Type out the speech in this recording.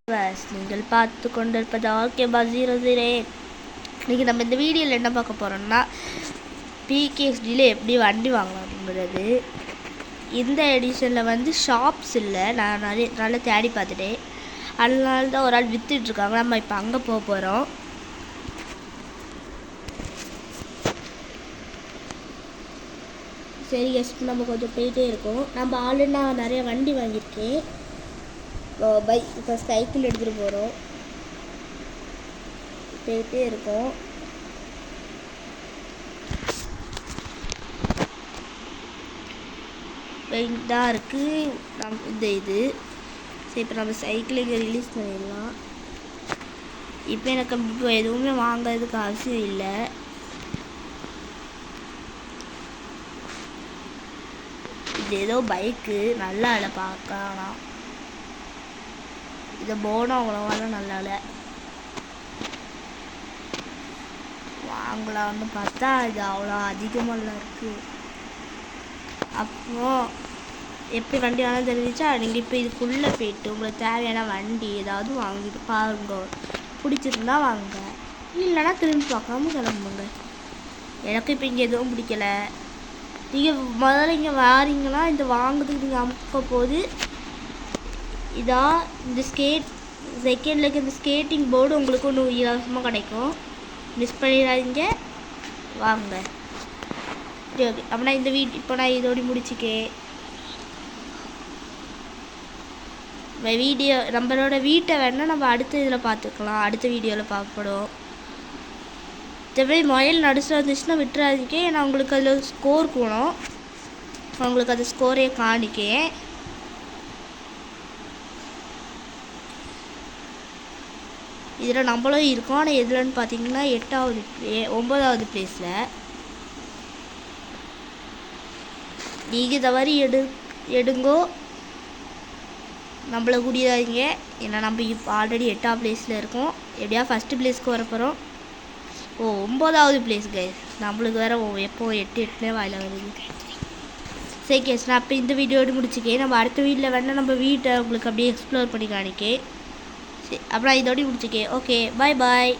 நீங்கள் பார்த்து கொண்டிருப்பது RK00. இன்றைக்கி நம்ம இந்த வீடியோவில் என்ன பார்க்க போகிறோம்னா PKSDயில் எப்படி வண்டி வாங்கலாம்ங்கிறது. இந்த எடிஷனில் வந்து ஷாப்ஸ் இல்லை, நான் நல்லா தேடி பார்த்துட்டேன். அதனால தான் ஒரு ஆள் விற்றுட்ருக்காங்க. நம்ம இப்போ அங்கே போக போகிறோம். சரி கெஸ்ட், நம்ம கொஞ்சம் போயிட்டே இருக்கோம். நம்ம ஆல்ரெடி நான் நிறைய வண்டி வாங்கியிருக்கேன். இப்போ சைக்கிள் எடுத்துகிட்டு போகிறோம், போயிட்டே இருக்கோம். தான் இருக்குது இந்த இது. சரி, இப்போ நம்ம சைக்கிள் இங்கே ரிலீஸ் பண்ணிடலாம். இப்போ எனக்கு இப்போ எதுவுமே வாங்கிறதுக்கு அவசியம் இல்லை. இது ஏதோ பைக்கு, நல்லா இல்லை பார்க்கலாம். இதை போனோம் அவ்வளோவாலாம் நல்லா இல்லை. வாங்கலாம்னு பார்த்தா இது அவ்வளோ அதிகமாக இருக்குது. அப்போ எப்படி வண்டி வேணாலும் தெரிஞ்சிச்சா, நீங்கள் இப்போ இதுக்குள்ளே போயிட்டு உங்களுக்கு தேவையான வண்டி ஏதாவது வாங்கிட்டு பாருங்க. பிடிச்சிருந்தா வாங்க, இல்லைன்னா திரும்பி பார்க்காம கிளம்புங்க. எனக்கு இப்போ இங்கே எதுவும் பிடிக்கல. நீங்கள் முதல்ல இங்கே வாரீங்கன்னா இந்த வாங்கிறதுக்கு நீங்கள் அமுக்க போது இதான் இந்த செகண்டில் இந்த ஸ்கேட்டிங் போர்டு உங்களுக்கு ஒன்று இலவசமாக கிடைக்கும். மிஸ் பண்ணிடாதீங்க, வாங்க. சரி, ஓகே. அப்படின்னா இந்த இப்போ நான் இதோடு முடிச்சுக்கேன். வீடியோ நம்மளோட வீட்டை வேணால் நம்ம அடுத்த இதில் பார்த்துக்கலாம், அடுத்த வீடியோவில் பார்க்கப்படும். இதே மொயல் நடுசில் வந்துச்சுன்னா விட்டுறாதீங்க. ஏன்னா உங்களுக்கு அதில் ஸ்கோர் போகணும். உங்களுக்கு அது ஸ்கோரே காணிக்கேன். இதில் நம்மளும் இருக்கோம். ஆனால் எதுலன்னு பார்த்தீங்கன்னா 9வது பிளேஸில். நீங்கள் தவறி எடுங்கோ, நம்மளை கூடியதாதீங்க. ஏன்னா நம்ம இப்போ ஆல்ரெடி 8வது பிளேஸில் இருக்கோம். எப்படியா ஃபஸ்ட்டு பிளேஸ்க்கு வர போகிறோம். 9வது பிளேஸ் கைஸ். நம்மளுக்கு வேறு எப்போ 8 வாயில் வருது. சரி கேஸ், நான் அப்போ இந்த வீடியோடு முடிச்சுக்கேன். நம்ம அடுத்த வீட்டில் வேணால் நம்ம வீட்டை உங்களுக்கு அப்படியே எக்ஸ்ப்ளோர் பண்ணி காணிக்கேன். சரி, அப்புறம் இதோடய முடிச்சுக்கேன். ஓகே, பாய் பாய்.